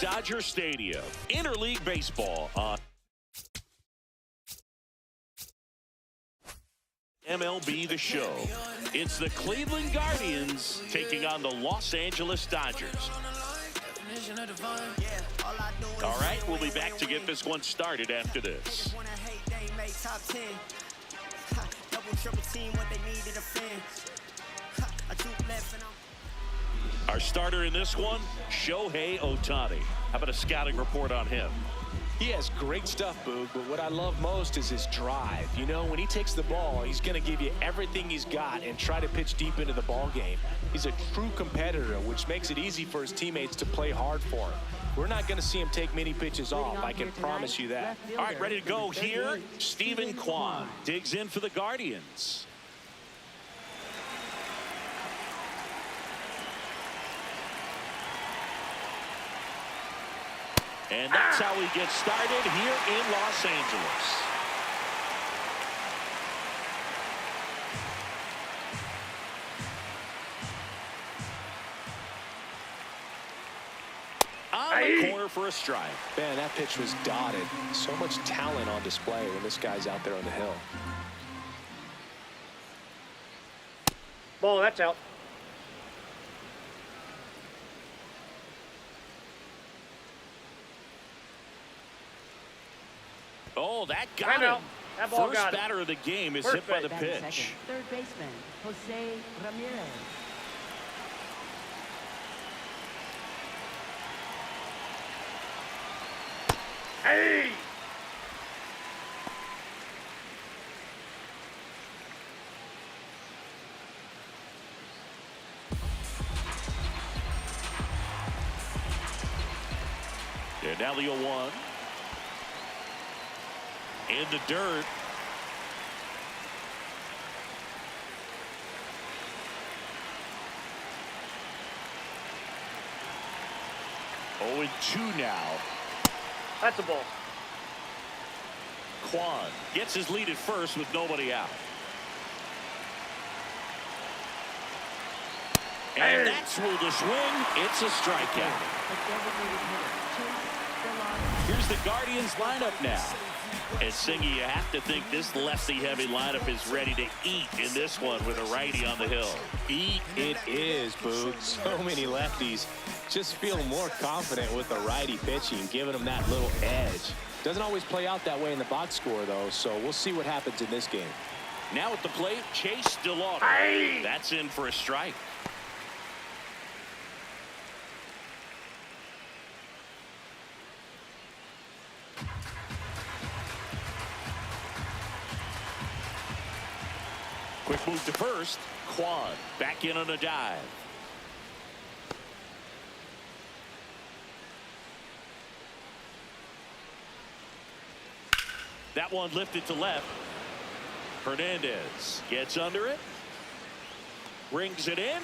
Dodger Stadium. Interleague baseball on MLB The Show. It's the Cleveland Guardians taking on the Los Angeles Dodgers. All right, we'll be back to get this one started after this. Our starter in this one, Shohei Ohtani. How about a scouting report on him? He has great stuff, Boog, but what I love most is his drive. You know, when he takes the ball, he's going to give you everything he's got and try to pitch deep into the ball game. He's a true competitor, which makes it easy for his teammates to play hard for him. We're not going to see him take many pitches off, I can promise you that. All right, ready to go here. Steven Kwan digs in for the Guardians. And that's how we get started here in Los Angeles. On the corner for a strike. Man, that pitch was dotted. So much talent on display when this guy's out there on the hill. Ball, that's out. Oh, that got him. That ball First got batter of the game is hit by the pitch. Third baseman, Jose Ramirez. Hey! And now the 0-1. In the dirt. Oh, and 2 now. That's a ball. Kwan gets his lead at first with nobody out. And that's through the swing. It's a strikeout. Here's the Guardians lineup now. And Singy, you have to think this lefty-heavy lineup is ready to eat in this one with a righty on the hill. Eat it is, Boog. So many lefties just feel more confident with the righty pitching, giving them that little edge. Doesn't always play out that way in the box score, though, so we'll see what happens in this game. Now at the plate, Chase DeLauter. That's in for a strike. Quick move to first. Kwan back in on a dive. That one lifted to left. Hernandez gets under it. Brings it in.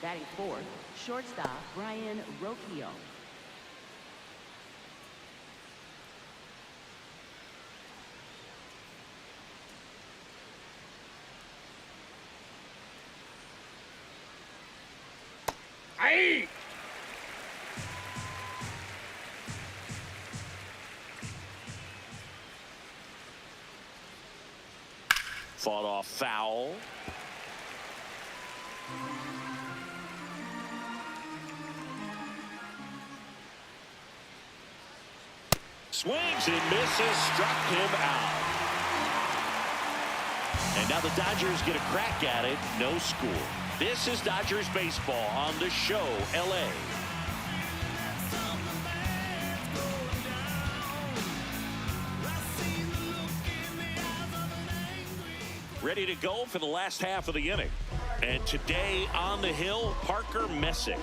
Batting fourth, shortstop Brian Rocchio. Hey! Fought off foul. Swings and misses, struck him out. And now the Dodgers get a crack at it. No score. This is Dodgers baseball on The Show, LA. Ready to go for the last half of the inning. And today on the hill, Parker Messick.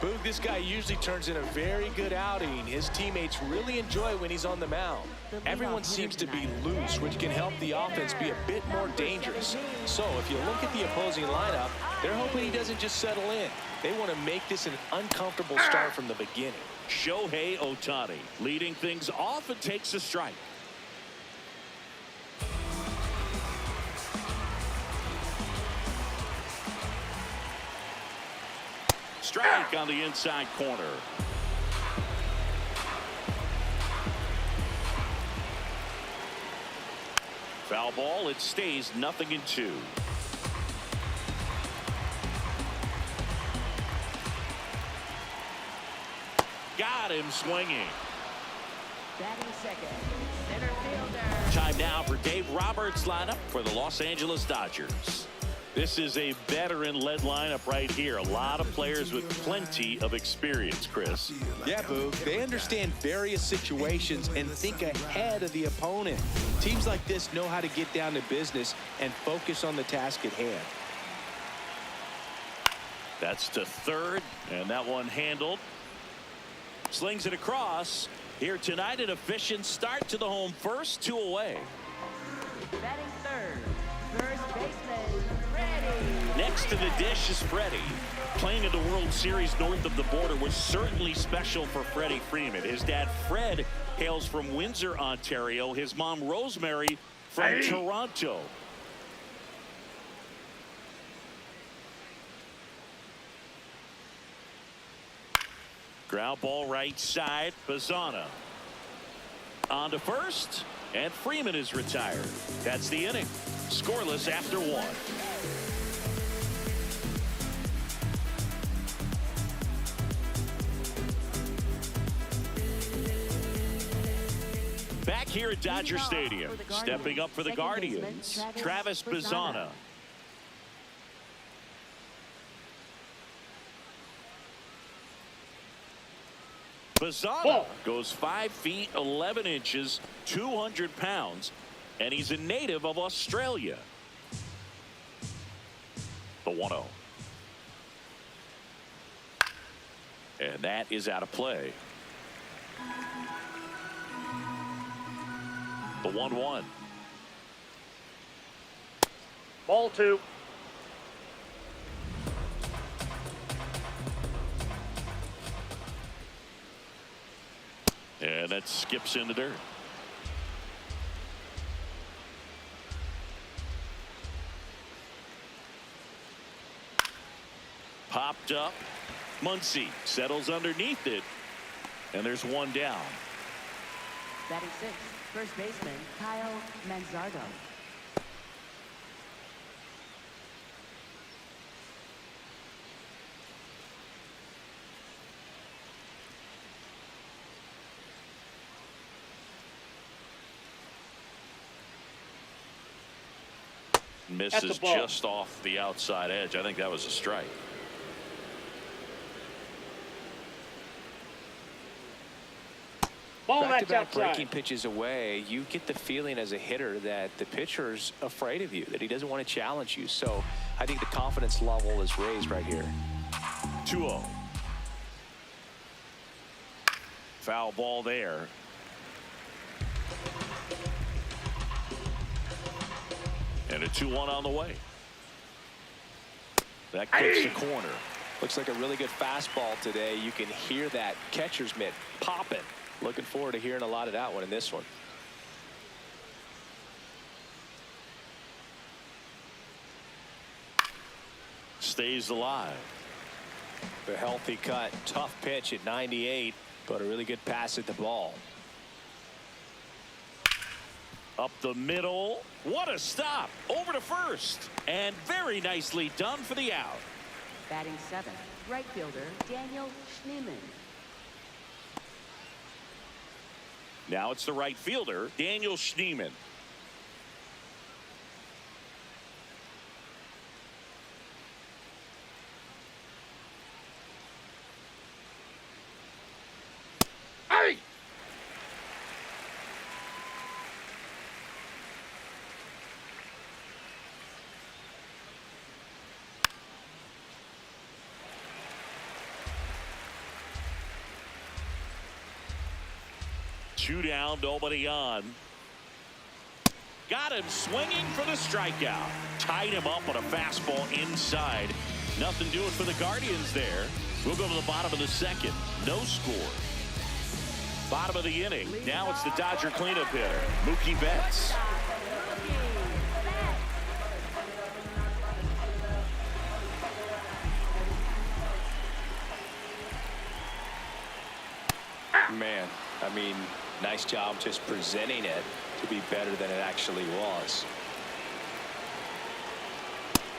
Boog, this guy usually turns in a very good outing. His teammates really enjoy when he's on the mound. Everyone seems to be loose, which can help the offense be a bit more dangerous. So if you look at the opposing lineup, they're hoping he doesn't just settle in. They want to make this an uncomfortable start from the beginning. Shohei Ohtani leading things off and takes a strike. strike on the inside corner. Foul ball. It stays 0-2. Got him swinging. Batting second, center fielder. Time now for Dave Roberts' lineup for the Los Angeles Dodgers. This is a veteran-led lineup right here. A lot of players with plenty of experience, Chris. Yeah, Boog. They understand various situations and think ahead of the opponent. Teams like this know how to get down to business and focus on the task at hand. That's to third, and that one handled. Slings it across. Here tonight, an efficient start to the home first, 2 away. Batting third, first baseman, Freddie. Next to the dish is Freddie. Playing in the World Series north of the border was certainly special for Freddie Freeman. His dad, Fred, hails from Windsor, Ontario. His mom, Rosemary, from Toronto. Ground ball right side. Bazzana on to first, and Freeman is retired. That's the inning. Scoreless after 1. Back here at Dodger Stadium, stepping up for the Guardians, Travis Bazzana. Bazzana goes 5 feet 11 inches, 200 pounds, and he's a native of Australia. The 1-0. And that is out of play. The 1-1. Ball 2. And that skips in the dirt. Popped up. Muncy settles underneath it. And there's one down. Batting sixth, first baseman, Kyle Manzardo. Misses just off the outside edge. I think that was a strike. Ball, that's Back-to-back outside. breaking pitches away, you get the feeling as a hitter that the pitcher's afraid of you, that he doesn't want to challenge you. So I think the confidence level is raised right here. 2-0. Foul ball there. And a 2-1 on the way. That clips the corner. Looks like a really good fastball today. You can hear that catcher's mitt popping. Looking forward to hearing a lot of that one in this one. Stays alive. The healthy cut, tough pitch at 98, but a really good pass at the ball. Up the middle. What a stop. Over to first. And very nicely done for the out. Batting seventh, right fielder, Daniel Schneemann. Now it's the right fielder, Daniel Schneemann. Hey! Two down, nobody on. Got him swinging for the strikeout. Tied him up on a fastball inside. Nothing doing for the Guardians there. We'll go to the bottom of the second. No score. Bottom of the inning. Now it's the Dodger cleanup hitter, Mookie Betts. man. I mean, nice job just presenting it to be better than it actually was.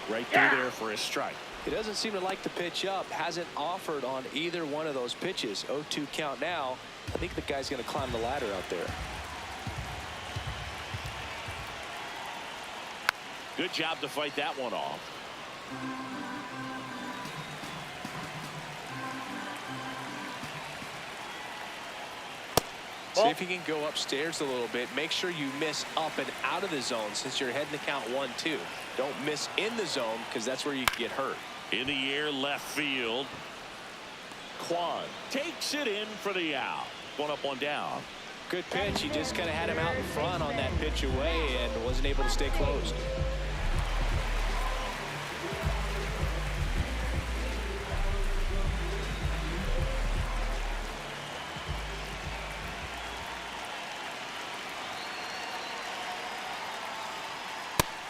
Right through there for a strike. He doesn't seem to like to pitch up. Hasn't offered on either one of those pitches. 0-2 count now. I think the guy's going to climb the ladder out there. Good job to fight that one off. See if you can go upstairs a little bit. Make sure you miss up and out of the zone since you're heading to count 1-2. Don't miss in the zone because that's where you can get hurt. In the air, left field. Kwan takes it in for the out. One up, one down. Good pitch. He just kind of had him out in front on that pitch away and wasn't able to stay closed.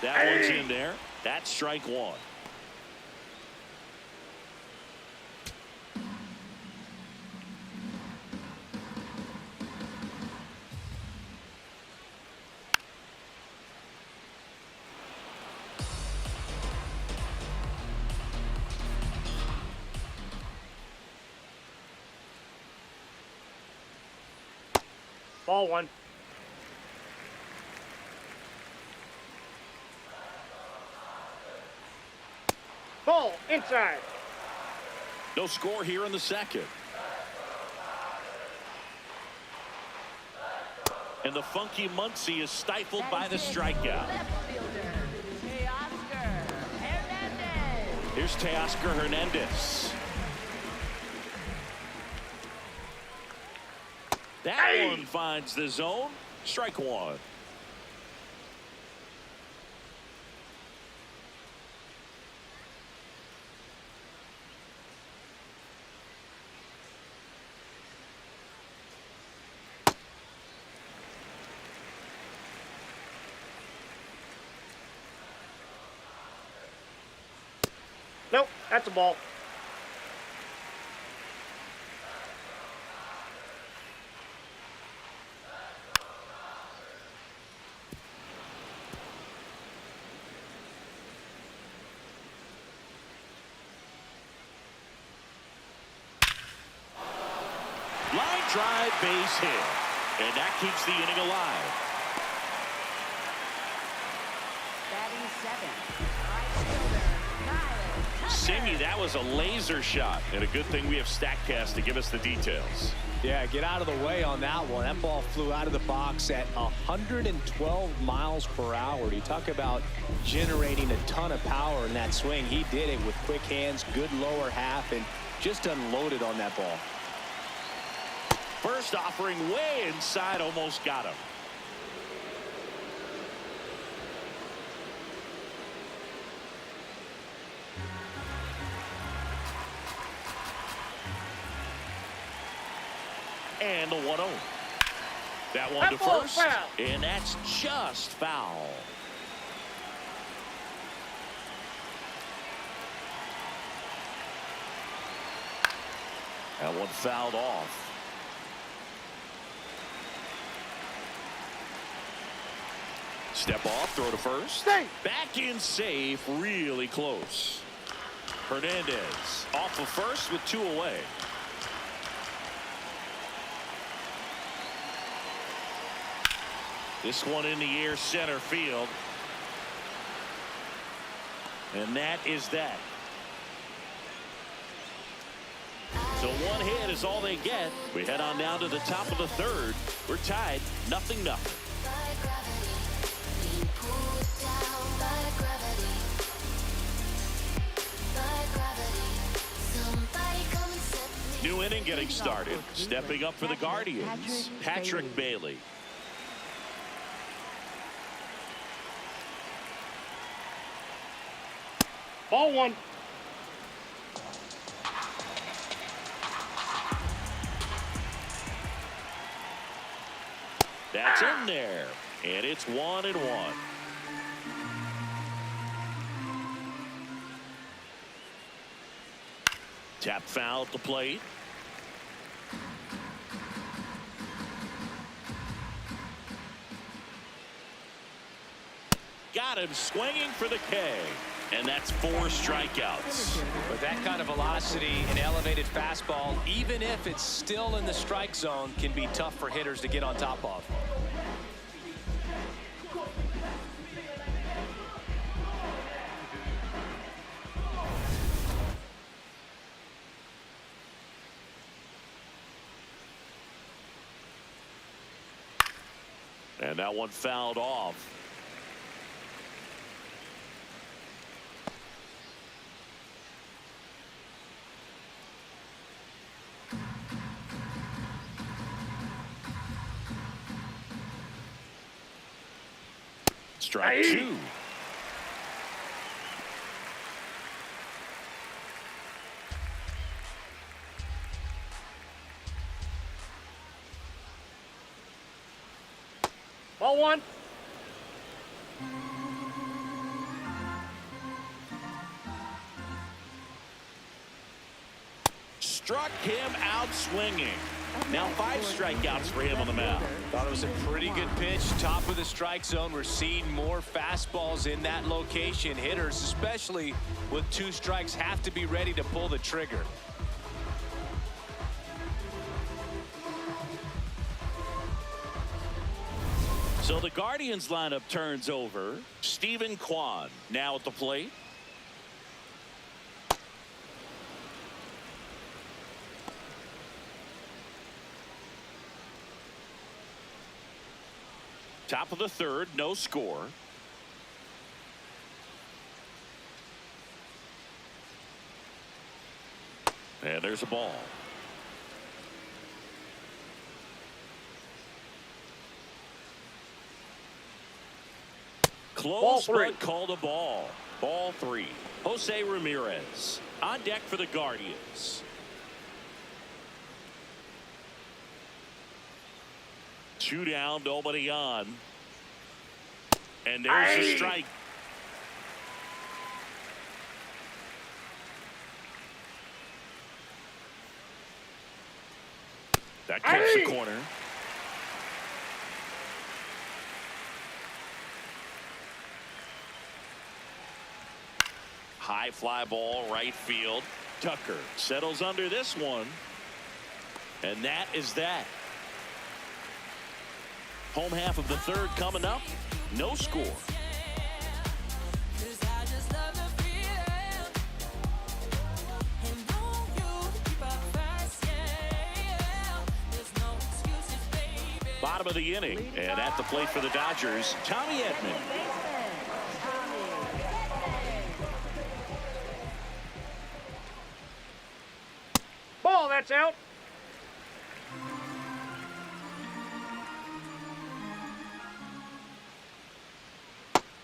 That one's in there. That's strike one. Ball one. Ball inside. No score here in the second. And the funky Muncy is stifled by the strikeout. Left fielder, Teoscar Hernandez. Here's Teoscar Hernandez. That one finds the zone. Strike one. Nope, that's a ball. Line drive, base hit. And that keeps the inning alive. Batting seventh, right fielder, Kyle Tucker. Singy, that was a laser shot. And a good thing we have StatCast to give us the details. Yeah, get out of the way on that one. That ball flew out of the box at 112 miles per hour. You talk about generating a ton of power in that swing. He did it with quick hands, good lower half, and just unloaded on that ball. First offering way inside, almost got him. And the 1-0. That one to That ball first. foul. And that's just foul. That one fouled off. Step off, throw to first. Stay. Back in safe, really close. Hernandez off of first with two away. This one in the air, center field. And that is that. So one hit is all they get. We head on down to the top of the third. We're tied, 0-0. New inning getting started. Stepping up for the Guardians, Patrick Bailey. Ball one. That's in there. And it's 1-1. Tap foul at the plate. Got him swinging for the K. And that's 4 strikeouts. With that kind of velocity, an elevated fastball, even if it's still in the strike zone, can be tough for hitters to get on top of. And that one fouled off. Strike 2. Ball 1. Struck him out swinging. Now 5 strikeouts for him on the mound. Thought it was a pretty good pitch. Top of the strike zone. We're seeing more fastballs in that location. Hitters, especially with 2 strikes, have to be ready to pull the trigger. So the Guardians lineup turns over. Stephen Kwan now at the plate. Top of the 3rd, no score. And there's a ball. Close, but called a ball. Ball 3. Jose Ramirez on deck for the Guardians. 2 down, nobody on. And there's the strike. That cuts the corner. High fly ball, right field. Tucker settles under this one. And that is that. Home half of the 3rd coming up. No score. Bottom of the inning. And at the plate for the Dodgers, Tommy Edman. Ball, that's out.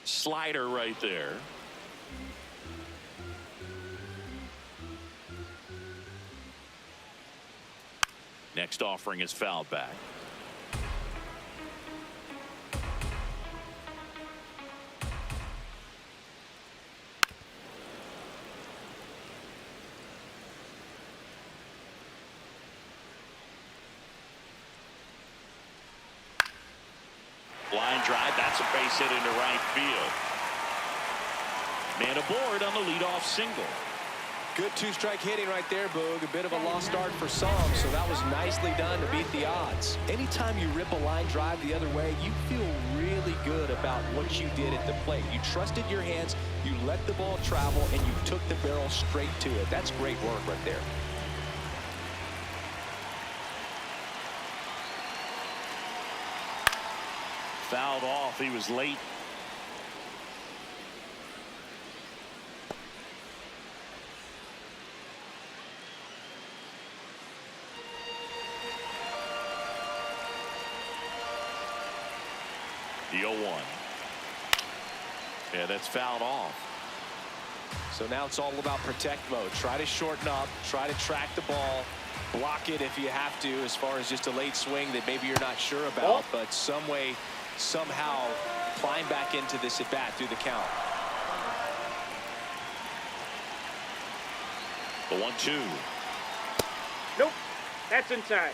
Slider right there. Next offering is fouled back. Line drive, that's a base hit into right field. Man aboard on the leadoff single. Good 2-strike hitting right there, Boog. A bit of a lost start for some, so that was nicely done to beat the odds. Anytime you rip a line drive the other way, you feel really good about what you did at the plate. You trusted your hands, you let the ball travel, and you took the barrel straight to it. That's great work right there. Fouled off. He was late. The 0-1. Yeah, that's fouled off. So now it's all about protect mode. Try to shorten up, try to track the ball, block it if you have to, as far as just a late swing that maybe you're not sure about, but some way, somehow climb back into this at bat through the count. The 1-2. Nope, that's inside.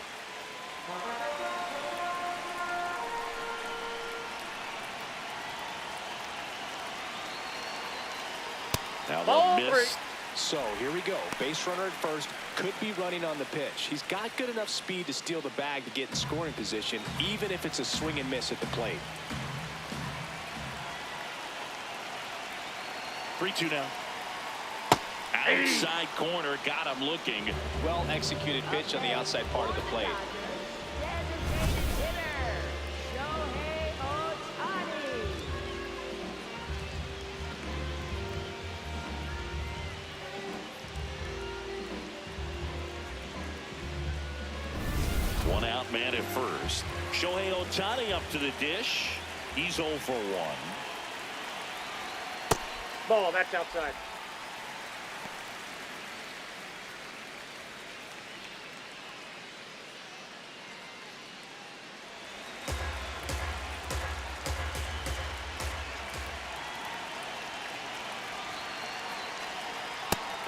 Now Ball they'll miss. three. So here we go. Base runner at first, could be running on the pitch. He's got good enough speed to steal the bag to get in scoring position, even if it's a swing and miss at the plate. 3-2 now. Outside corner, got him looking. Well executed pitch on the outside part of the plate. Designated hitter, Shohei Ohtani. One out man at first. Shohei Ohtani up to the dish. He's 0 for 1. Ball, that's outside.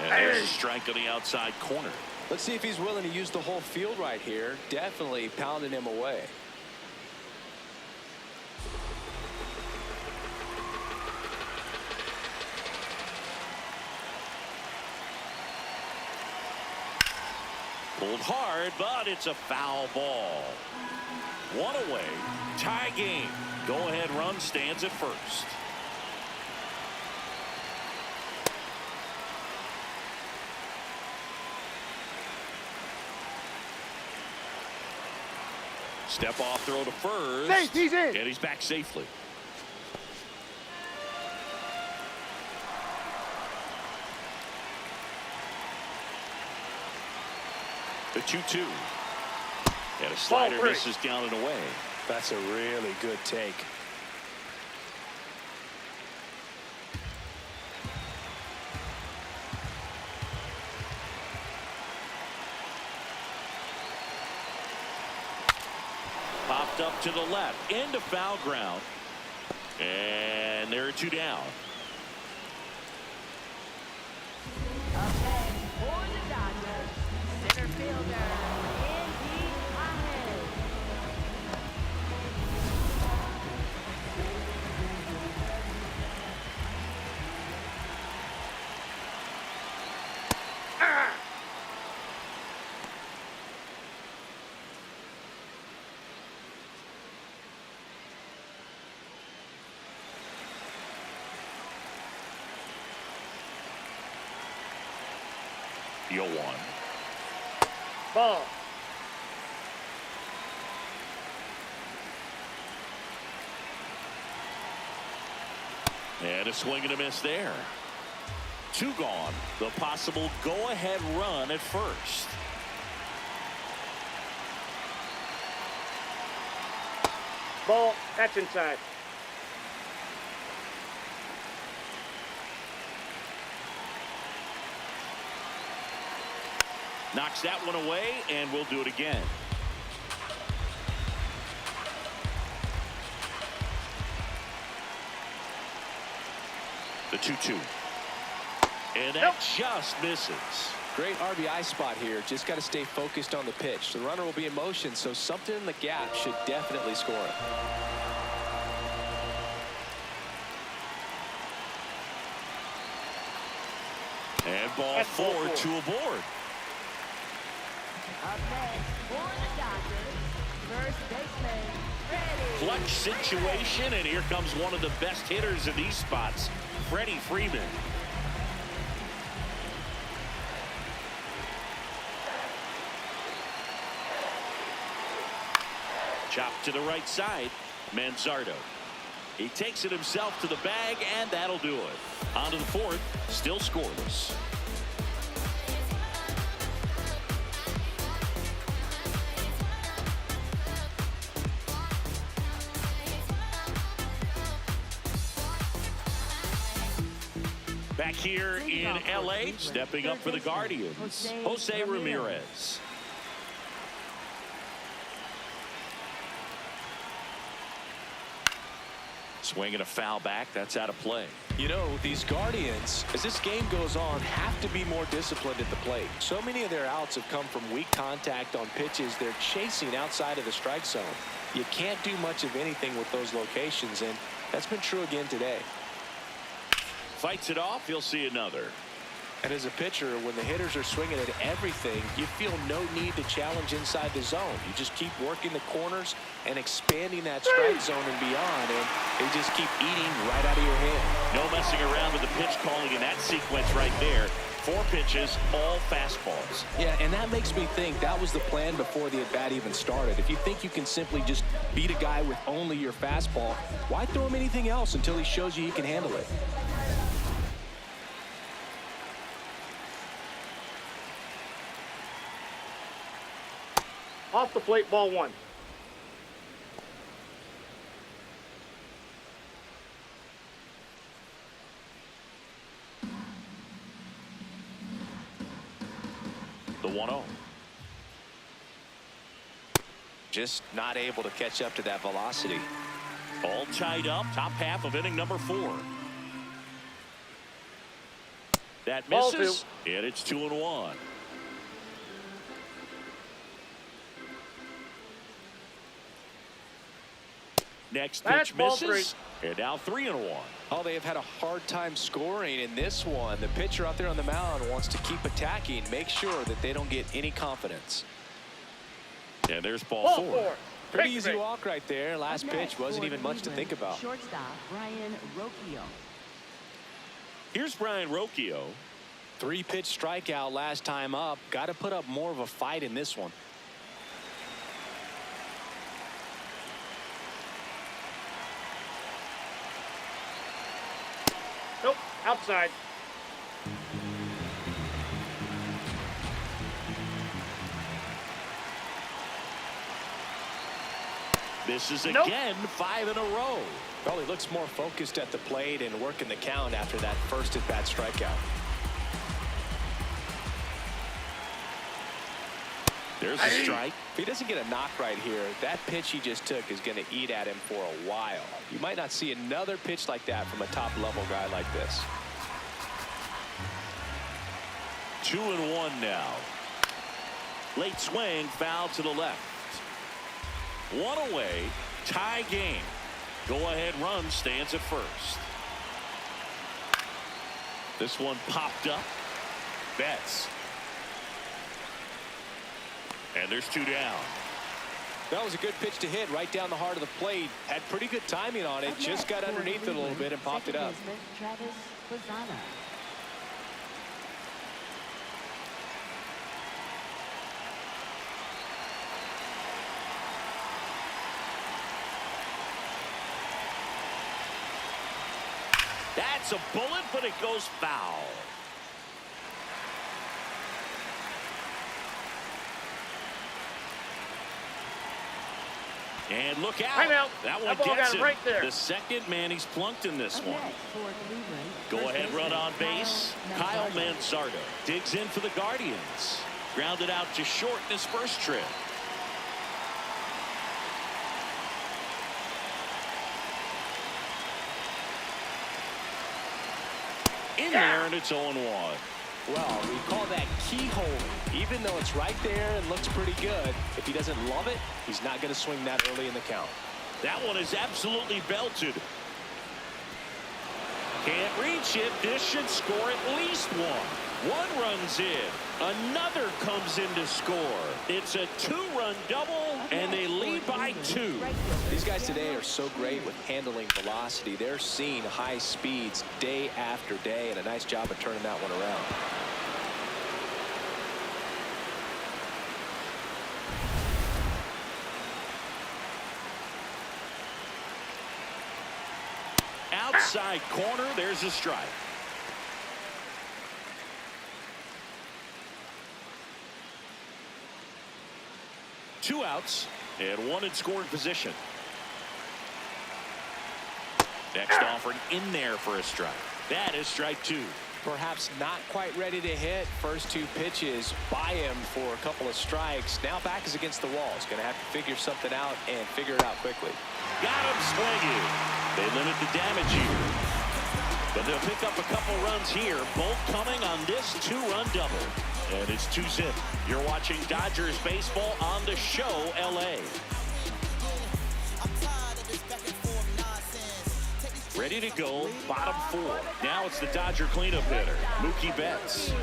And there's a strike on the outside corner. Let's see if he's willing to use the whole field right here. Definitely pounding him away. Pulled hard, but it's a foul ball. One away. Tie game. Go-ahead run stands at first. Step off throw to first. Safe, he's in. And he's back safely. The 2-2. And a slider Ball three. misses down and away. That's a really good take. Popped up to the left into foul ground. And there are 2 down. Up next for the Dodgers, center fielder, Andy Pajes. The 0-1. Ball. And a swing and a miss there. 2 gone. The possible go-ahead run at first. Ball, that's inside. Knocks that one away, and we'll do it again. The 2-2. And that just misses. Great RBI spot here. Just got to stay focused on the pitch. The runner will be in motion, so something in the gap should definitely score it. And ball That's ball 4, four. 2 aboard. Up next for the Dodgers, first baseman, Freddie. Clutch situation, and here comes one of the best hitters in these spots, Freddie Freeman. Chopped to the right side, Manzardo. He takes it himself to the bag, and that'll do it. On to the 4th, still scoreless. Back here in LA, stepping up for the Guardians, Jose Ramirez. Swinging a foul back, that's out of play. You know, these Guardians, as this game goes on, have to be more disciplined at the plate. So many of their outs have come from weak contact on pitches they're chasing outside of the strike zone. You can't do much of anything with those locations, and that's been true again today. Fights it off. He'll see another. And as a pitcher, when the hitters are swinging at everything, you feel no need to challenge inside the zone. You just keep working the corners and expanding that strike zone and beyond, and they just keep eating right out of your hand. No messing around with the pitch calling in that sequence right there. 4 pitches, all fastballs. Yeah, and that makes me think that was the plan before the at-bat even started. If you think you can simply just beat a guy with only your fastball, why throw him anything else until he shows you he can handle it? Off the plate, ball 1. The 1-0. Just not able to catch up to that velocity. All tied up. Top half of inning number 4. That Ball misses. And it's 2-1. Next That's pitch ball misses. And now 3-1. Oh, they have had a hard time scoring in this one. The pitcher out there on the mound wants to keep attacking, make sure that they don't get any confidence. And there's ball Ball 4. 4. Pretty Take easy the walk right there. Last Up pitch next wasn't for even much to think Cleveland, about. Shortstop Brian Rocchio. Here's Brian Rocchio. 3-pitch strikeout last time up. Got to put up more of a fight in this one. Nope, outside. This is Nope. again 5 in a row. Well, he looks more focused at the plate and working the count after that first at-bat strikeout. There's a strike. If he doesn't get a knock right here, that pitch he just took is going to eat at him for a while. You might not see another pitch like that from a top-level guy like this. 2-1 now. Late swing, foul to the left. 1 away, tie game. Go-ahead run stands at first. This one popped up. Betts. And there's 2 down. That was a good pitch to hit right down the heart of the plate. Had pretty good timing on it. Up Just next got for underneath it a little Cleveland, bit and popped it up. second baseman Travis Bazzana. That's a bullet, but it goes foul. And look out. Timeout. That one That ball gets got him. right there. The second man he's plunked in this Up one. next for Cleveland, Go first ahead run baseman on base. Kyle Manzardo digs in for the Guardians. Grounded out to short in his first trip. In there, and it's 0-1. Well, we call that keyhole. Even though it's right there and looks pretty good, if he doesn't love it, he's not going to swing that early in the count. That one is absolutely belted. Can't reach it. This should score at least 1. 1 runs in. Another comes in to score. It's a 2-run double, and they lead by 2. These guys today are so great with handling velocity. They're seeing high speeds day after day, and a nice job of turning that one around. Outside corner, there's a strike. Two outs and 1 in scoring position. Next offering in there for a strike. That is strike 2. Perhaps not quite ready to hit. First 2 pitches by him for a couple of strikes. Now back is against the wall. He's going to have to figure something out and figure it out quickly. Got him swinging. They limit the damage here. But they'll pick up a couple runs here. Both coming on this 2-run double. And it's 2-zip. You're watching Dodgers baseball on the show, LA. Ready to go, bottom 4. Now it's the Dodger cleanup hitter, Mookie Betts.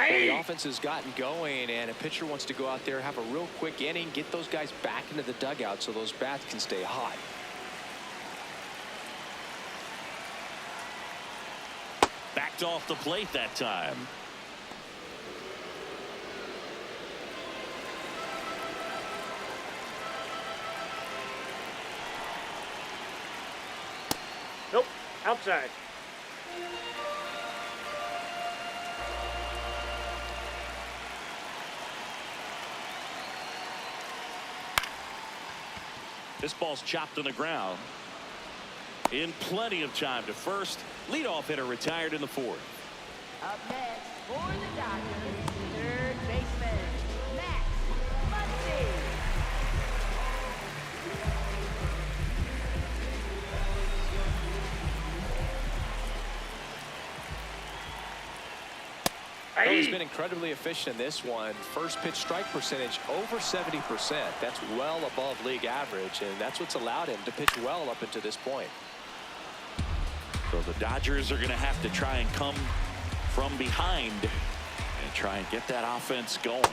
The offense has gotten going, and a pitcher wants to go out there, have a real quick inning, get those guys back into the dugout so those bats can stay hot. Backed off the plate that time. Nope. Outside. This ball's chopped on the ground. In plenty of time to first. Leadoff hitter retired in the 4th. Up next for the Dodgers, third baseman, Max Muncy. Well, he's been incredibly efficient in this one. First pitch strike percentage over 70%. That's well above league average, and that's what's allowed him to pitch well up until this point. So the Dodgers are going to have to try and come from behind and try and get that offense going.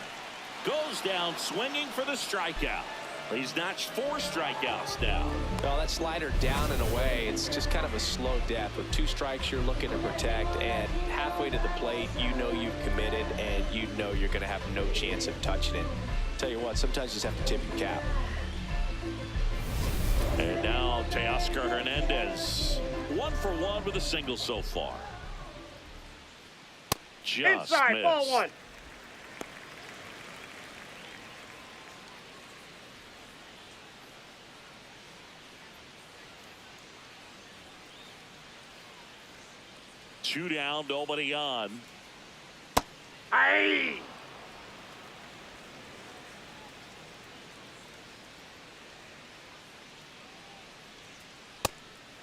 Goes down swinging for the strikeout. He's notched 4 strikeouts now. Well, that slider down and away, it's just kind of a slow death. With 2 strikes, you're looking to protect, and halfway to the plate, you know you've committed, and you know you're going to have no chance of touching it. Tell you what, sometimes you just have to tip your cap. And now Teoscar Hernandez, 1 for 1 with a single so far. Just Inside, missed. ball 1. Two down, nobody on. Aye.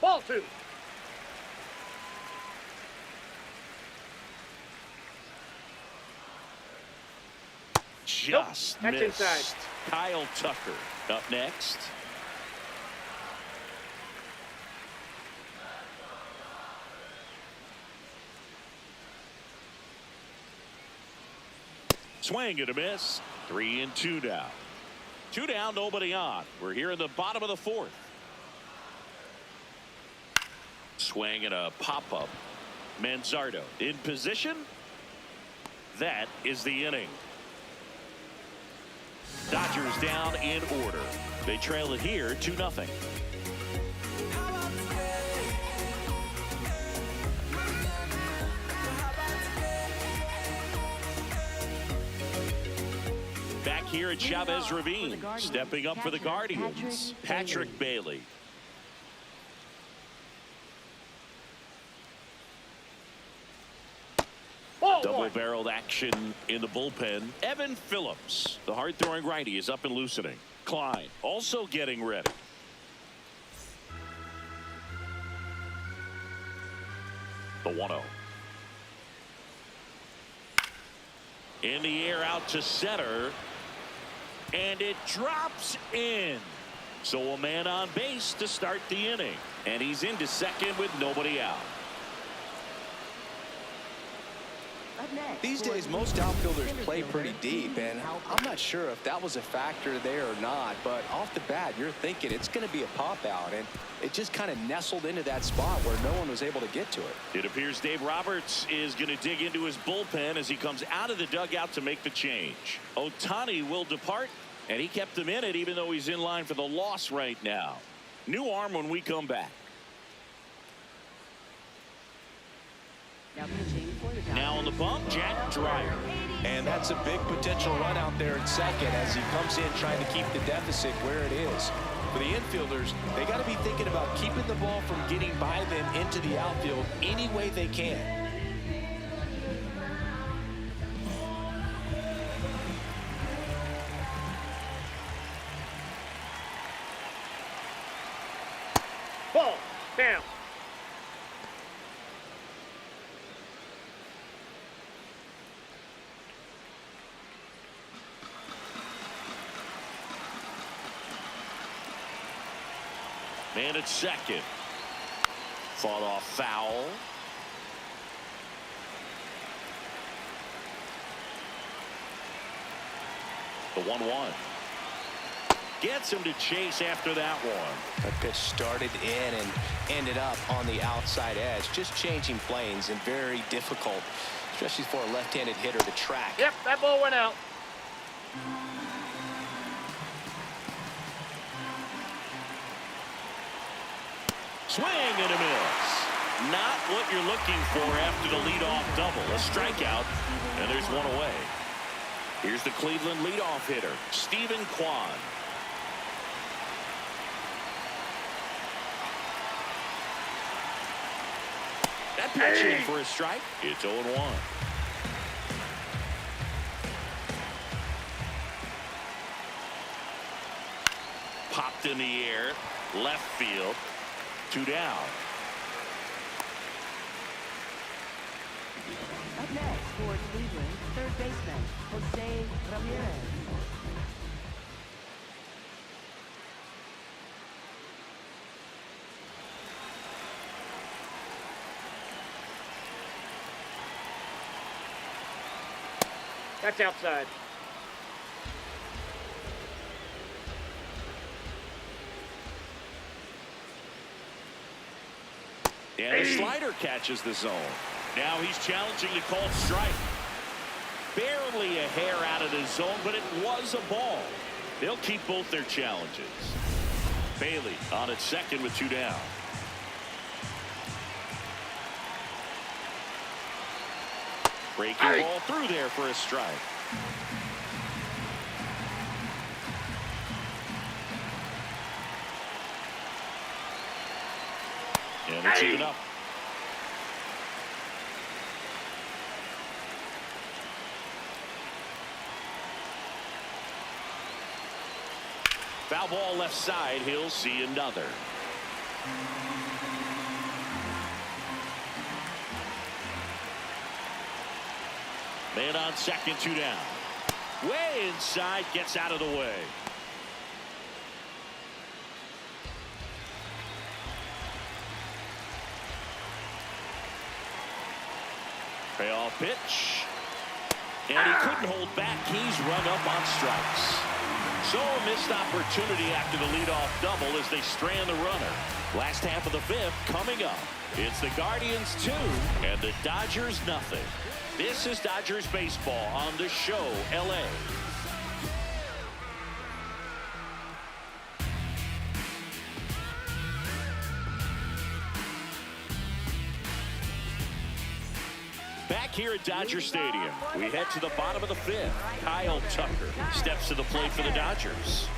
Ball 2. Just That's missed. inside. Kyle Tucker up next. Swing and a miss. 3-2 now. 2 down, nobody on. We're here in the bottom of the 4th. Swing and a pop-up. Manzardo in position. That is the inning. Dodgers down in order. They trail it here 2-0. Back here at Chavez Ravine, stepping up for the Guardians, Patrick Bailey. Double-barreled action in the bullpen. Evan Phillips, the hard-throwing righty, is up and loosening. Klein also getting ready. The 1-0. In the air out to center. And it drops in. So a man on base to start the inning. And he's into second with nobody out. These days, most outfielders play pretty deep, and I'm not sure if that was a factor there or not, but off the bat, you're thinking it's going to be a pop-out, and it just kind of nestled into that spot where no one was able to get to it. It appears Dave Roberts is going to dig into his bullpen as he comes out of the dugout to make the change. Ohtani will depart, and he kept him in it even though he's in line for the loss right now. New arm when we come back. Now on the bump, Jack Dreyer. And that's a big potential run out there at second as he comes in trying to keep the deficit where it is. For the infielders, they got to be thinking about keeping the ball from getting by them into the outfield any way they can. Ball down. Man at second. Fought off foul. The 1-1. Gets him to chase after that one. That pitch started in and ended up on the outside edge. Just changing planes and very difficult, especially for a left-handed hitter to track. Yep, that ball went out. Swing and a miss. Not what you're looking for after the leadoff double. A strikeout, and there's one away. Here's the Cleveland leadoff hitter, Stephen Kwan. That pitch in for a strike. It's 0-1. Popped in the air, left field. 2 down. Up next for Cleveland, third baseman, Jose Ramirez. That's outside. And the slider catches the zone. Now he's challenging the called strike. Barely a hair out of the zone, but it was a ball. They'll keep both their challenges. Bailey on at second with 2 down. Breaking ball through there for a strike. And it's even up. Foul ball left side. He'll see another. Man on second, 2 down. Way inside, gets out of the way. Payoff pitch. And he couldn't hold back. He's rung up on strikes. So a missed opportunity after the leadoff double as they strand the runner. Last half of the 5th coming up. It's the Guardians 2 and the Dodgers nothing. This is Dodgers baseball on The Show, LA. Back here at Dodger Stadium, we head to the bottom of the 5th. Kyle Tucker steps to the plate for the Dodgers.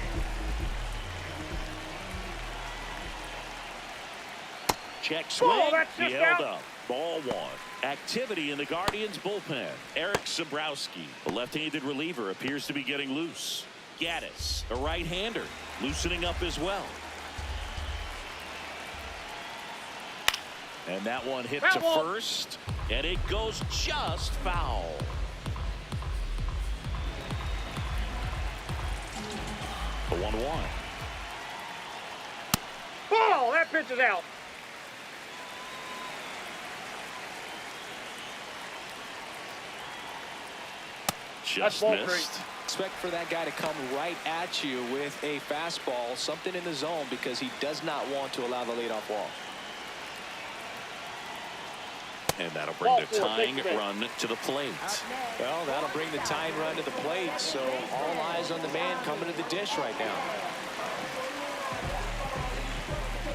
Check swing. He held up. Ball 1. Activity in the Guardians bullpen. Eric Sabrowski, the left-handed reliever, appears to be getting loose. Gaddis, a right-hander, loosening up as well. And that one hit to first, and it goes just foul. The 1-1. Ball! That pitch is out. Just ball missed. three. Expect for that guy to come right at you with a fastball, something in the zone, because he does not want to allow the leadoff walk. And that'll bring Ball the four, tying big pitch. run to the plate. Well, that'll bring the tying run to the plate, so all eyes on the man coming to the dish right now.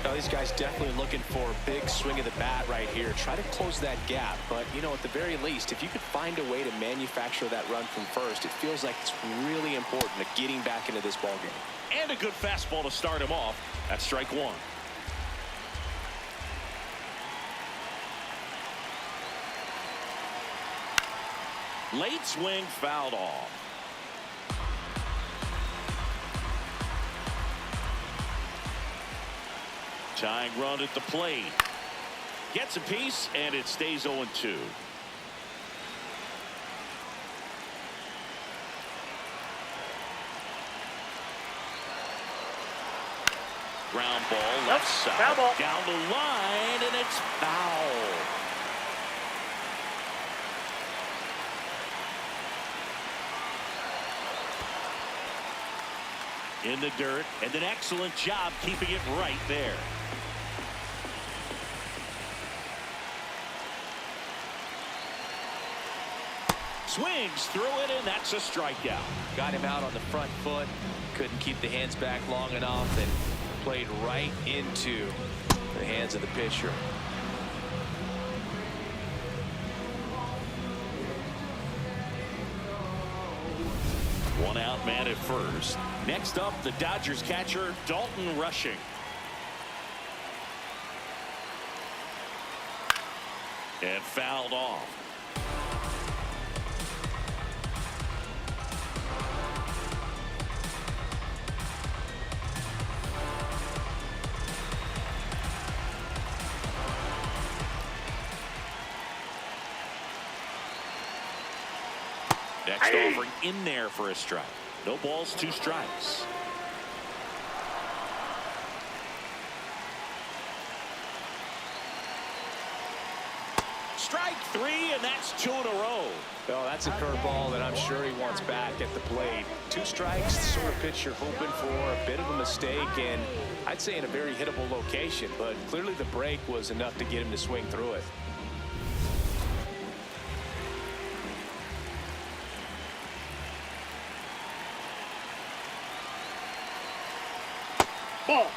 Now, these guys definitely looking for a big swing of the bat right here. Try to close that gap, but, you know, at the very least, if you could find a way to manufacture that run from first, it feels like it's really important to getting back into this ballgame. And a good fastball to start him off. That's strike 1. Late swing fouled off. Tying run at the plate. Gets a piece, and it stays 0-2. Ground ball left side. Foul ball. Down the line, and it's foul. In the dirt, and an excellent job keeping it right there. Swings through it, and that's a strikeout. Got him out on the front foot. Couldn't keep the hands back long enough and played right into the hands of the pitcher. One out man at first. Next up, the Dodgers catcher, Dalton Rushing. And fouled off. Next offering in there for a strike. No balls, 2 strikes. Strike 3, and that's 2 in a row. Well, that's a curveball that I'm sure he wants back at the plate. 2 strikes, the sort of pitch you're hoping for. A bit of a mistake, and I'd say in a very hittable location, but clearly the break was enough to get him to swing through it. Ball.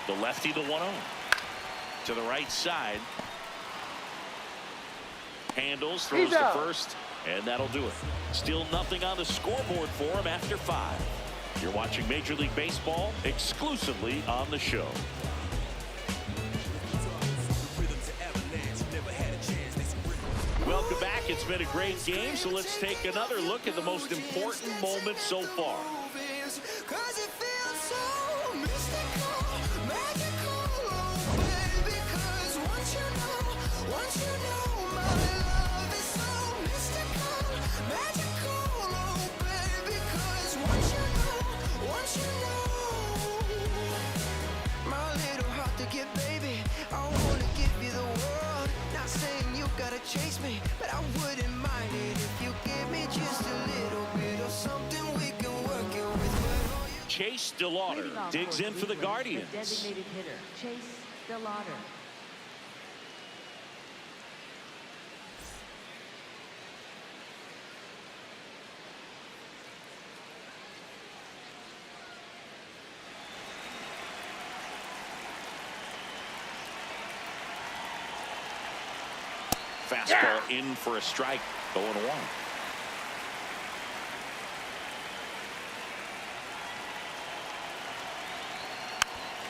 The lefty, the 1-0. To the right side. Handles, throws to first, and that'll do it. Still nothing on the scoreboard for him after 5. You're watching Major League Baseball exclusively on the show. Welcome back. It's been a great game, so let's take another look at the most important moments so far. Chase me, but I wouldn't mind it if you give me just a little bit of something we can work it with. Chase DeLauder digs in for the Guardians. Designated hitter, Chase DeLauder. Fastball in for a strike, 0-1.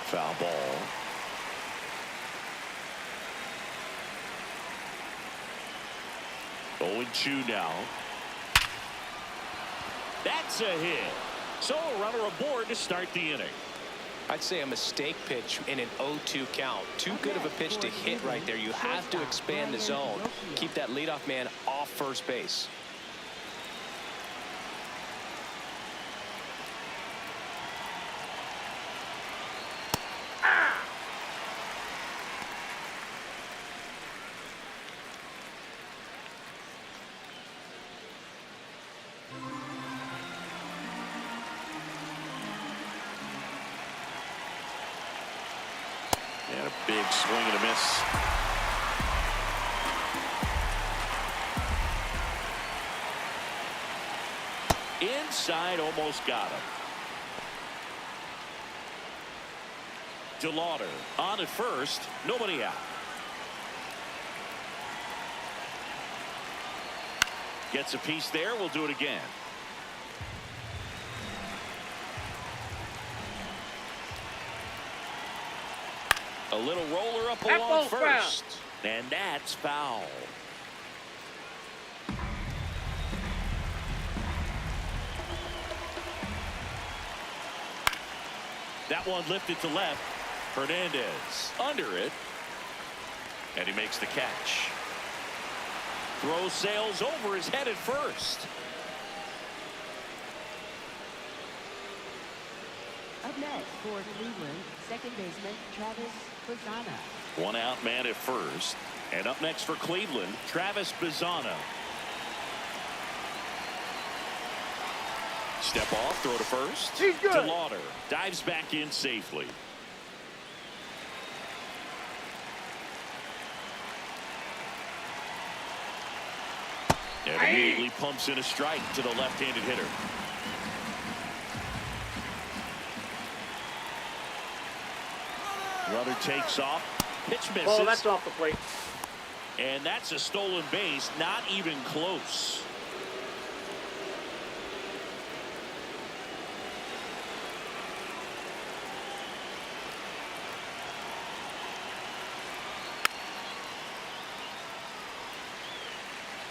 Foul ball. Oh, 2 now. That's a hit. So a runner aboard to start the inning. I'd say a mistake pitch in an 0-2 count. Too good of a pitch to hit right there. You have to expand the zone. Keep that leadoff man off first base. And a big swing and a miss. Inside, almost got him. DeLauder on at first, nobody out. Gets a piece there, we'll do it again. A little roller up along first. And that's foul. That one lifted to left. Hernandez under it. And he makes the catch. Throw sails over his head at first. Up next for Cleveland, second baseman Travis Bazzana. One out man at first. And up next for Cleveland, Travis Bazzana. Step off, throw to first. He's good. To Lauder. Dives back in safely. And immediately pumps in a strike to the left-handed hitter. Runner takes off. Pitch misses. Oh, that's off the plate. And that's a stolen base. Not even close.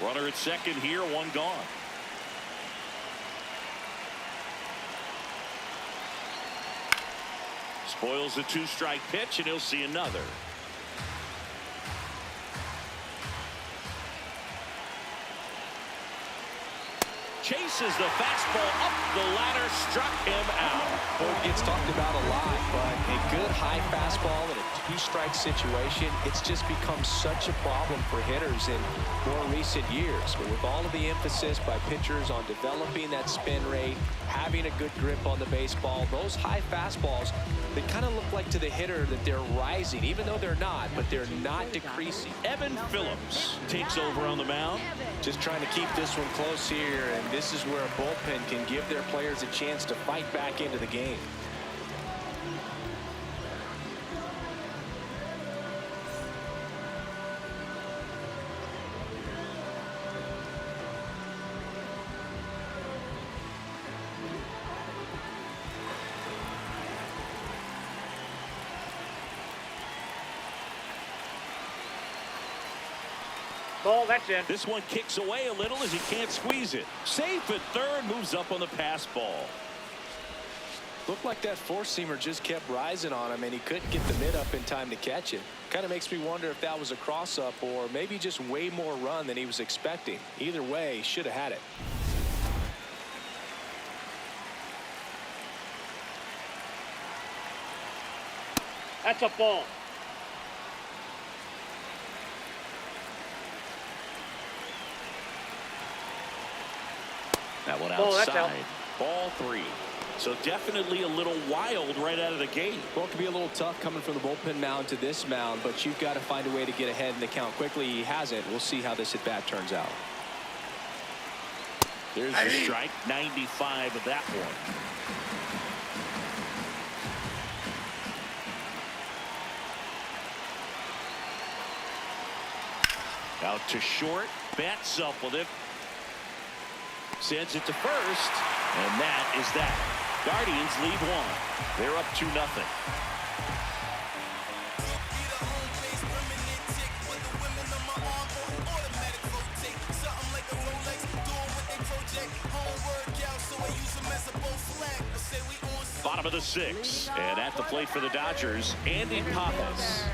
Runner at second here, one gone. Spoils the two-strike pitch, and he'll see another. Chases the fastball up the ladder, struck him out. It gets talked about a lot, but a good high fastball in a two-strike situation, it's just become such a problem for hitters in more recent years. But with all of the emphasis by pitchers on developing that spin rate, having a good grip on the baseball, those high fastballs, they kind of look like to the hitter that they're rising, even though they're not, but they're not decreasing. Evan Phillips takes over on the mound. Just trying to keep this one close here, and this is where a bullpen can give their players a chance to fight back into the game. Ball, that's in. This one kicks away a little as he can't squeeze it. Safe at third, moves up on the pass ball. Looked like that four-seamer just kept rising on him, and he couldn't get the mid up in time to catch it. Kind of makes me wonder if that was a cross-up or maybe just way more run than he was expecting. Either way, he should have had it. That's a ball. That one Ball, that's out. outside. Ball three. So definitely a little wild right out of the gate. Well, it can be a little tough coming from the bullpen mound to this mound, but you've got to find a way to get ahead in the count quickly. He hasn't. We'll see how this at-bat turns out. There's the strike. 95 of that one. Out to short. Bats up with it. Sends it to first. And that is that. Guardians lead one. They're up 2-0. Bottom of the sixth. And at the plate for the Dodgers, Andy Pappas.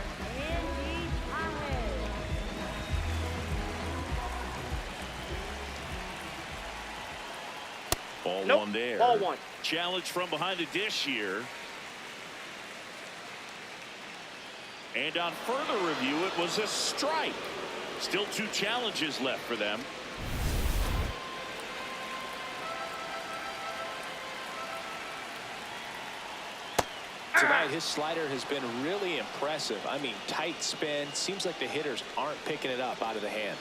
Ball Nope. one there. Ball one. Challenge from behind the dish here. And on further review, it was a strike. Still 2 challenges left for them. Tonight, his slider has been really impressive. I mean, tight spin. Seems like the hitters aren't picking it up out of the hand.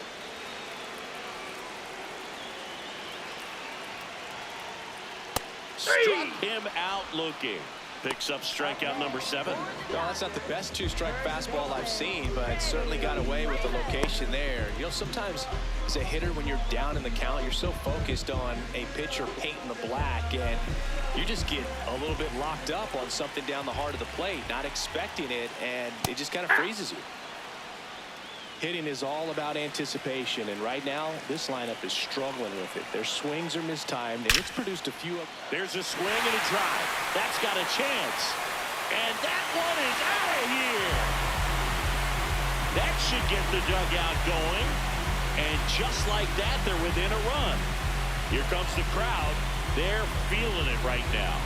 Struck him out looking. Picks up strikeout number 7. No, that's not the best two-strike fastball I've seen, but certainly got away with the location there. You know, sometimes as a hitter, when you're down in the count, you're so focused on a pitcher painting the black, and you just get a little bit locked up on something down the heart of the plate, not expecting it, and it just kind of freezes you. Hitting is all about anticipation, and right now, this lineup is struggling with it. Their swings are mistimed, and it's produced a few. There's a swing and a drive. That's got a chance. And that one is out of here. That should get the dugout going. And just like that, they're within a run. Here comes the crowd. They're feeling it right now.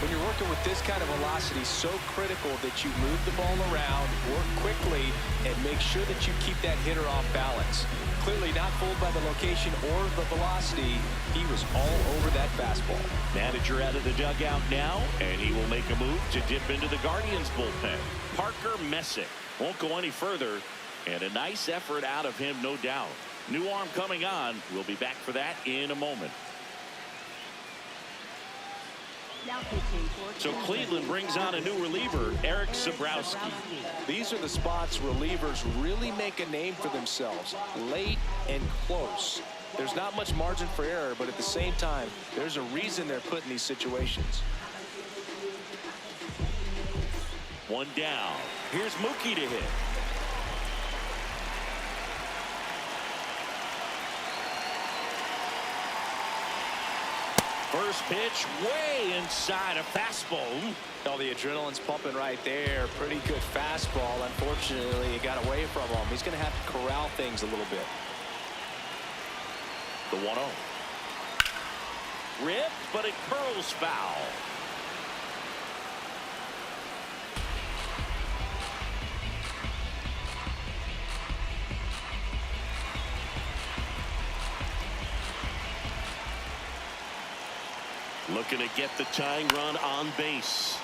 When you're working with this kind of velocity, so critical that you move the ball around, work quickly, and make sure that you keep that hitter off balance. Clearly not fooled by the location or the velocity. He was all over that fastball. Manager out of the dugout now, and he will make a move to dip into the Guardians bullpen. Parker Messick won't go any further, and a nice effort out of him, no doubt. New arm coming on. We'll be back for that in a moment. Now pitching for So Cleveland brings on a new reliever, Eric Sabrowski. These are the spots relievers really make a name for themselves. Late and close. There's not much margin for error, but at the same time, there's a reason they're put in these situations. One down. Here's Mookie to hit. First pitch way inside a fastball. Oh, the adrenaline's pumping right there. Pretty good fastball. Unfortunately, it got away from him. He's going to have to corral things a little bit. The 1-0. Ripped, but it curls foul. Looking to get the tying run on base.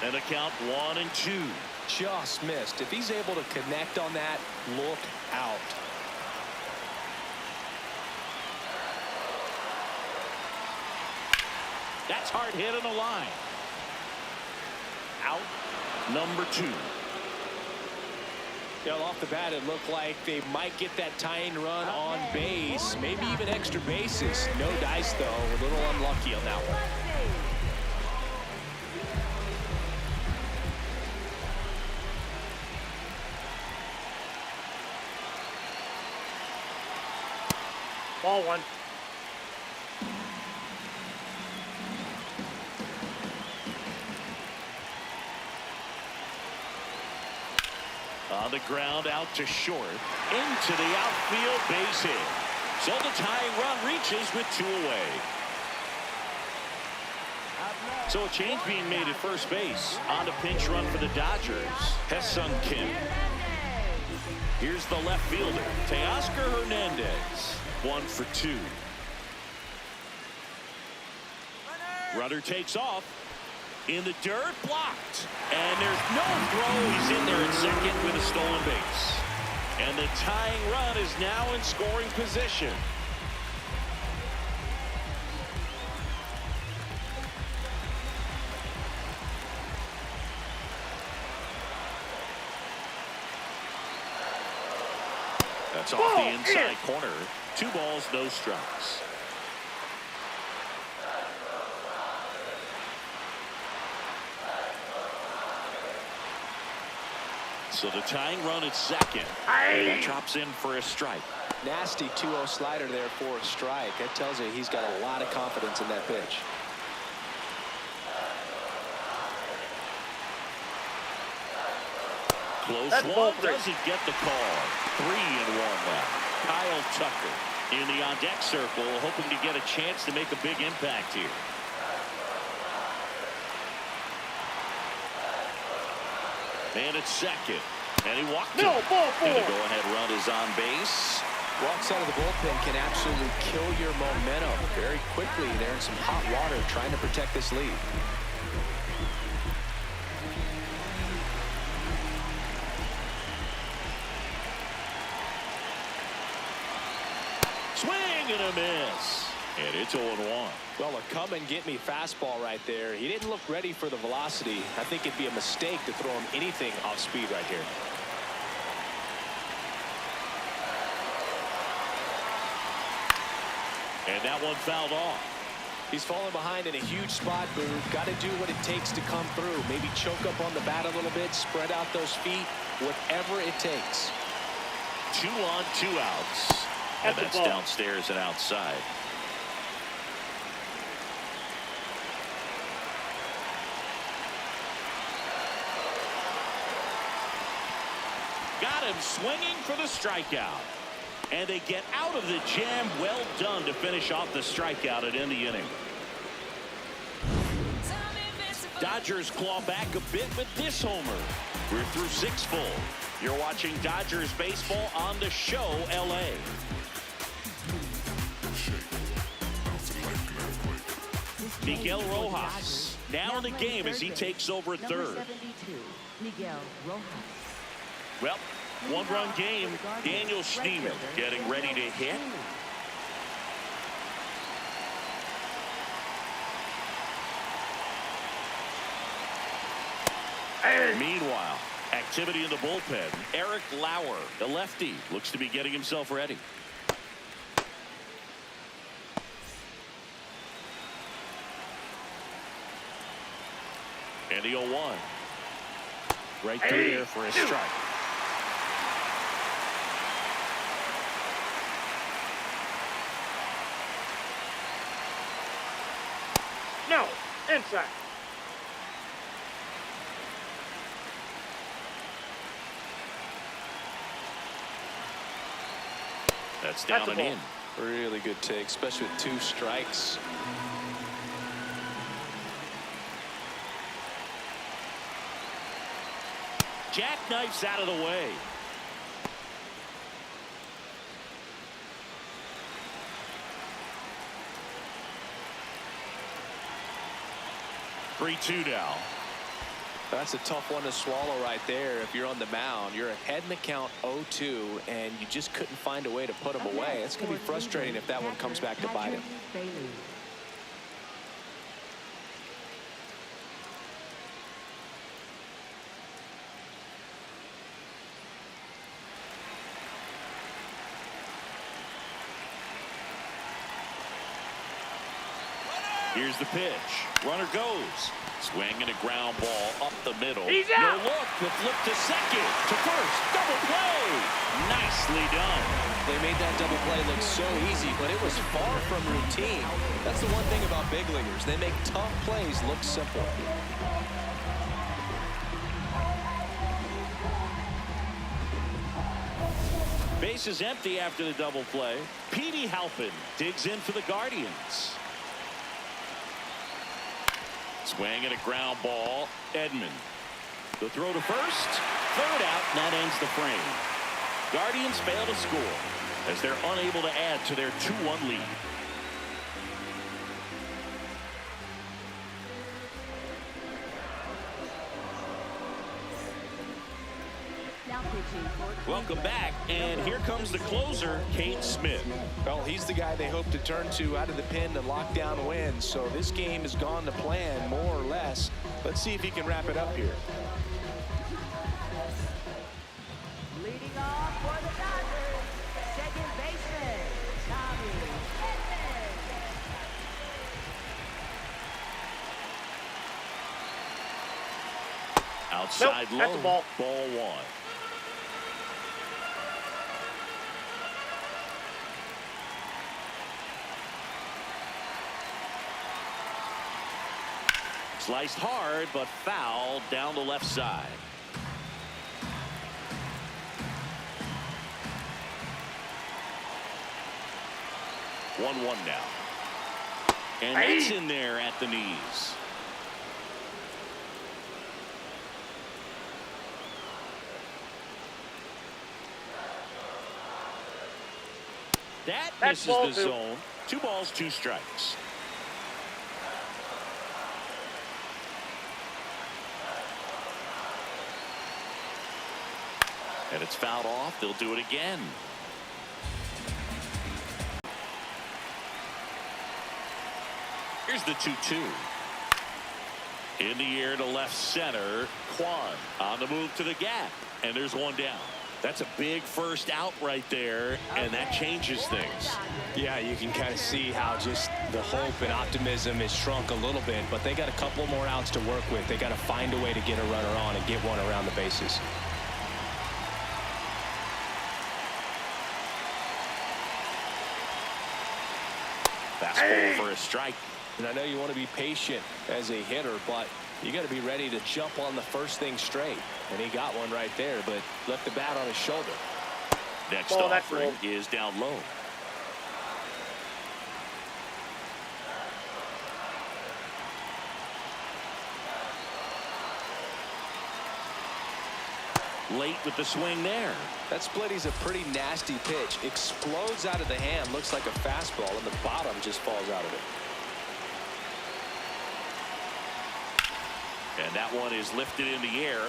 And a count 1-2. Just missed. If he's able to connect on that, look out. That's hard hit on the line. Out number 2. Yeah, off the bat, it looked like they might get that tying run on base, maybe even extra bases. No dice, though. A little unlucky on that one. Ball one. On the ground, out to short, into the outfield, base hit. So the tying run reaches with 2 away. So a change being made at first base. On the pinch run for the Dodgers, Ha-Seong Kim. Here's the left fielder, Teoscar Hernandez. 1 for 2. Runner takes off. In the dirt, blocked. And there's no throw. He's in there at second with a stolen base. And the tying run is now in scoring position. That's off the inside corner. 2 balls, no strikes. So the tying run at second. That drops in for a strike. Nasty 2-0 slider there for a strike. That tells you he's got a lot of confidence in that pitch. Close That's one, ball 3. doesn't get the call. 3-1 now. Kyle Tucker in the on-deck circle, hoping to get a chance to make a big impact here. Man at second, and he walked it. No, ball 4. And the go-ahead run is on base. Walks out of the bullpen can absolutely kill your momentum very quickly. They're in some hot water trying to protect this lead. Swing and a miss. And it's 0-1. Well, a come and get me fastball right there. He didn't look ready for the velocity. I think it'd be a mistake to throw him anything off speed right here. And that one fouled off. He's fallen behind in a huge spot, Boog. Got to do what it takes to come through. Maybe choke up on the bat a little bit, spread out those feet, whatever it takes. 2 on, 2 outs. And that's downstairs and outside. Got him swinging for the strikeout. And they get out of the jam. Well done to finish off the strikeout and end the inning. Dodgers claw back a bit with this homer. We're through 6 full. You're watching Dodgers baseball on the show, LA. Miguel Rojas now in the game as he takes over at third. Miguel Rojas. Well, 1-run game. Daniel Schneemann getting ready to hit. Meanwhile, activity in the bullpen. Eric Lauer, the lefty, looks to be getting himself ready. And the 0-1. Right through there for a strike. No, inside. That's down and in. Really good take, especially with 2 strikes. Jackknifes out of the way. Three-2 now. That's a tough one to swallow right there. If you're on the mound, you're ahead in the count 0-2, and you just couldn't find a way to put him away. It's going to be frustrating if that one comes back to bite him. Here's the pitch. Runner goes. Swing and a ground ball up the middle. He's No out. look. The flip to second. To first. Double play. Nicely done. They made that double play look so easy, but it was far from routine. That's the one thing about big leaguers. They make tough plays look simple. Base is empty after the double play. Petey Halpin digs in for the Guardians. Swing and a ground ball. Edman. The throw to first. Third out, and that ends the frame. Guardians fail to score as they're unable to add to their 2-1 lead. Welcome back, and here comes the closer, Kate Smith. Well, he's the guy they hope to turn to out of the pen to lock down wins. So this game has gone to plan, more or less. Let's see if he can wrap it up here. Leading off for the Dodgers, second baseman, Tommy Edman. Outside Nope, that's low, a ball. Ball 1. Sliced hard, but fouled down the left side. One now. And that's in there at the knees. That That's misses the ball 2. zone. 2 balls, 2 strikes. And it's fouled off. They'll do it again. Here's the 2-2. In the air to left center. Kwan on the move to the gap. And there's one down. That's a big first out right there, and that changes things. Yeah, you can kind of see how just the hope and optimism is shrunk a little bit, but they got a couple more outs to work with. They got to find a way to get a runner on and get one around the bases. Fastball for a strike. And I know you want to be patient as a hitter, but you got to be ready to jump on the first thing straight. And he got one right there, but left the bat on his shoulder. Next offering is down low. Late with the swing there. That splitty's a pretty nasty pitch. Explodes out of the hand, looks like a fastball, and the bottom just falls out of it. And that one is lifted in the air.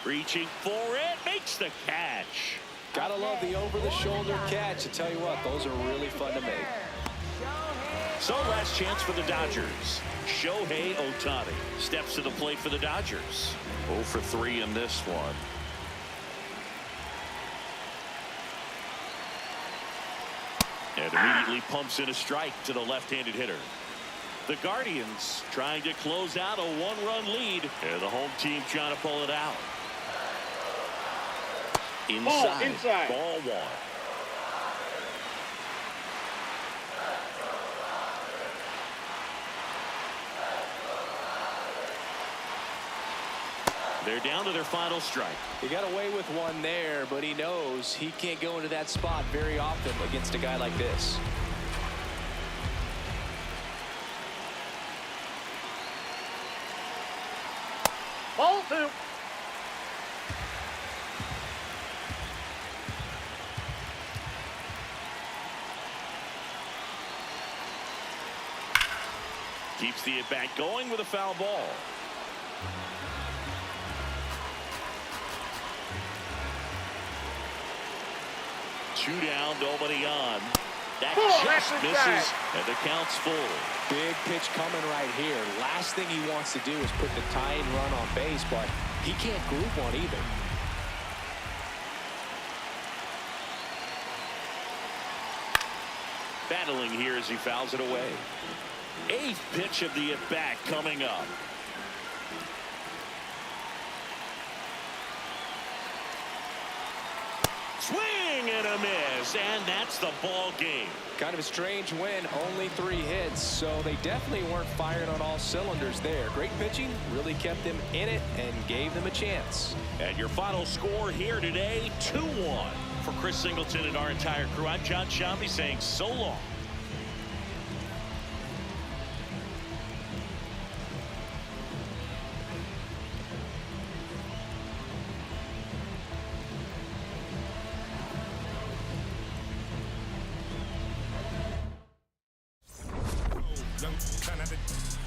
Reaching for it, makes the catch. Gotta love the over-the-shoulder catch. I tell you what, those are really fun to make. So last chance for the Dodgers. Shohei Ohtani steps to the plate for the Dodgers. 0 for 3 in this one. And immediately pumps in a strike to the left-handed hitter. The Guardians trying to close out a one-run lead. And the home team trying to pull it out. Inside. Ball one. They're down to their final strike. He got away with one there, but he knows he can't go into that spot very often against a guy like this. Ball 2. Keeps the at-bat going with a foul ball. Two down, nobody on. That just misses, and the count's full. Big pitch coming right here. Last thing he wants to do is put the tying run on base, but he can't group one either. Battling here as he fouls it away. 8th pitch of the at-bat coming up. Swing and a miss, and that's the ball game. Kind of a strange win, only 3 hits, so they definitely weren't firing on all cylinders there. Great pitching, really kept them in it and gave them a chance. And your final score here today, 2-1. For Chris Singleton and our entire crew, I'm John Shambi saying so long.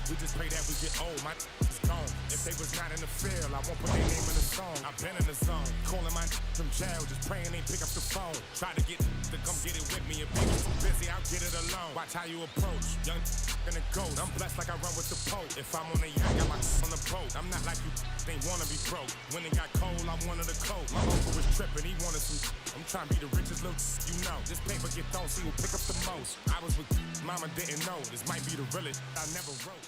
We just pray that we get old. My is gone. If they was not in the field, I won't put their name in the song. I've been in the zone, calling my from jail, just praying they pick up the phone. Try to get to come get it with me. If people too busy, I'll get it alone. Watch how you approach, young and a ghost. I'm blessed like I run with the Pope. If I'm on the yacht, got my on the boat. I'm not like you, they wanna be broke. When it got cold, I wanted a coat. My uncle was tripping, he wanted some. I'm trying to be the richest little, you know. This paper get thrown, see who pick up the most. I was with mama, didn't know. This might be the realest I never wrote.